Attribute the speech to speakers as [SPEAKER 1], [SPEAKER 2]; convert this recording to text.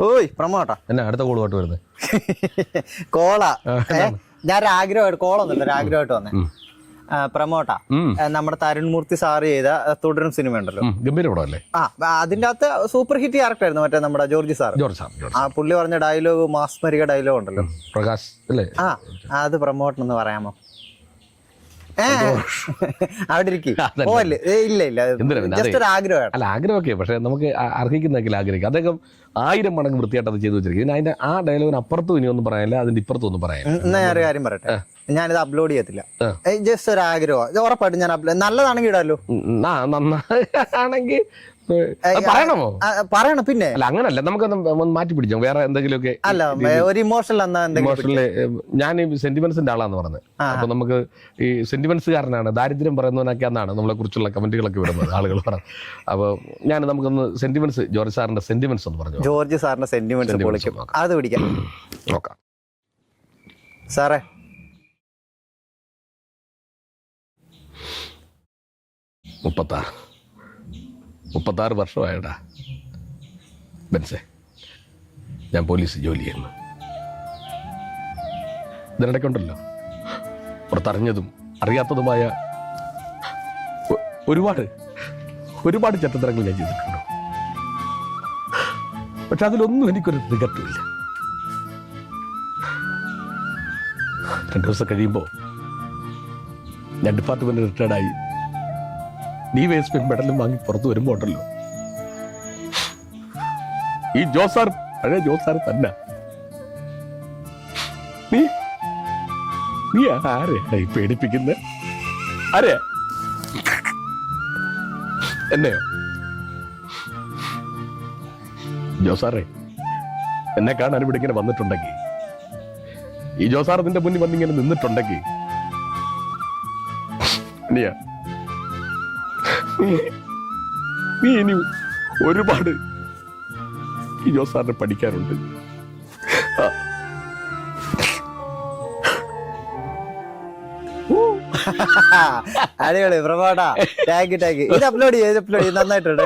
[SPEAKER 1] ഓയ് പ്രമോട്ടാ
[SPEAKER 2] എന്നെ അടുത്ത കോള് പാട്ട് വരുന്നത്
[SPEAKER 1] കോളാ ഞാൻ ആഗ്രഹമായിട്ട് കോളൊന്നുമില്ല ഒരാഗ്രഹമായിട്ട് വന്നേ പ്രമോട്ടാ നമ്മുടെ തരുൺമൂർത്തി സാറ് ചെയ്ത തുടരും സിനിമ ഉണ്ടല്ലോ
[SPEAKER 2] ഗംഭീര പടമല്ലേ
[SPEAKER 1] അതിന്റെ അകത്ത് സൂപ്പർ ഹിറ്റ് ക്യാരക്ടർ ആയിരുന്നു മറ്റേ നമ്മുടെ ജോർജ് സാർ ആ പുള്ളി പറഞ്ഞ ഡയലോഗ് മാസ്മരിക ഡയലോഗ് ഉണ്ടല്ലോ
[SPEAKER 2] പ്രകാശ് അല്ലേ
[SPEAKER 1] അത് പ്രമോട്ടനെന്ന് പറയാമോ അവിടെ ഇല്ല ഇല്ല ജസ്റ്റ് ഒരു ആഗ്രഹമാണ്.
[SPEAKER 2] അല്ല ആഗ്രഹമൊക്കെ പക്ഷെ നമുക്ക് അർഹിക്കുന്നൊക്കെ ആഗ്രഹിക്കും. അദ്ദേഹം 1000 മടങ്ങ് വൃത്തിയായിട്ട് അത് ചെയ്തു വെച്ചിരിക്കും. അതിന്റെ ആ ഡയലോഗിന് അപ്പുറത്തും ഇനി ഒന്നും പറയാനില്ല, അതിന്റെ ഇപ്പുറത്തും ഒന്നും പറയാം.
[SPEAKER 1] എന്നാ ഞാനൊരു കാര്യം പറയട്ടെ, ഞാനിത് അപ്ലോഡ് ചെയ്യത്തില്ല, ജസ്റ്റ് ഒരു ആഗ്രഹം. ഇത് ഉറപ്പായിട്ടും ഞാൻ നല്ലതാണെങ്കിൽ ഇടാലോ.
[SPEAKER 2] ആണെങ്കിൽ പറയണമോ?
[SPEAKER 1] പറയണം. പിന്നെ
[SPEAKER 2] അല്ല അങ്ങനല്ല, നമുക്കൊന്ന് മാറ്റി പിടിച്ചോ വേറെ എന്തെങ്കിലുമൊക്കെ.
[SPEAKER 1] അല്ല ഒരു ഇമോഷണൽ
[SPEAKER 2] ഞാൻ ഈ സെന്റിമെന്റ്സിന്റെ ആളാന്ന് പറഞ്ഞത്. അപ്പൊ നമുക്ക് ഈ സെന്റിമെന്റ്സുകാരനാണ്, ദാരിദ്ര്യം പറയുന്നവനൊക്കെ എന്നാണ് നമ്മളെ കുറിച്ചുള്ള കമന്റുകളൊക്കെ വരുന്നത് ആളുകൾ പറഞ്ഞു. അപ്പൊ നമുക്കൊന്ന് സെന്റിമെന്റ്സ്, ജോർജ് സാറിന്റെ സെന്റിമെന്റ്സ് ഒന്ന് പറഞ്ഞു.
[SPEAKER 1] ജോർജ് സാറിന്റെ സെന്റിമെന്റ്സ് അത് പിടിക്കാം.
[SPEAKER 2] നോക്കാം
[SPEAKER 1] സാറേ.
[SPEAKER 2] 36 വർഷമായടാ ബെൻസേ ഞാൻ പോലീസ് ജോലി ചെയ്യുന്നു. ഇതിനിടയ്ക്കുണ്ടല്ലോ പുറത്തറിഞ്ഞതും അറിയാത്തതുമായ ഒരുപാട് ചട്ടത്തരങ്ങൾ ഞാൻ ചെയ്തിട്ടുണ്ട്. പക്ഷെ അതിലൊന്നും എനിക്കൊരു റിഗ്രറ്റുമില്ല. 2 ദിവസം കഴിയുമ്പോൾ ഞാൻ ഡിപ്പാർട്ട്മെന്റ് റിട്ടയർഡായി DYSP മെഡലും വാങ്ങി പുറത്തു വരുമ്പോ ഉണ്ടല്ലോ, ഈ ജോസാർ പഴയ ജോസാർ തന്നെ. നീ ആരെയാ ഈ പേടിപ്പിക്കുന്നത്? ആരെയാ? എന്നെയോ? ജോസാറേ, എന്നെ കാണാൻ ഇവിടെ ഇങ്ങനെ വന്നിട്ടുണ്ടെങ്കിൽ, ഈ ജോസാർ നിന്റെ മുന്നിൽ വന്നിങ്ങനെ നിന്നിട്ടുണ്ടെങ്കിൽ, നീ ഇനി ഒരുപാട് ഈ ജോസാറിനെ പഠിക്കാനുണ്ട്.
[SPEAKER 1] അടിപൊളി പ്രമോട്ടാ, താങ്ക് യു. ഇത് അപ്ലോഡ് ചെയ്ത് നന്നായിട്ടുണ്ട്.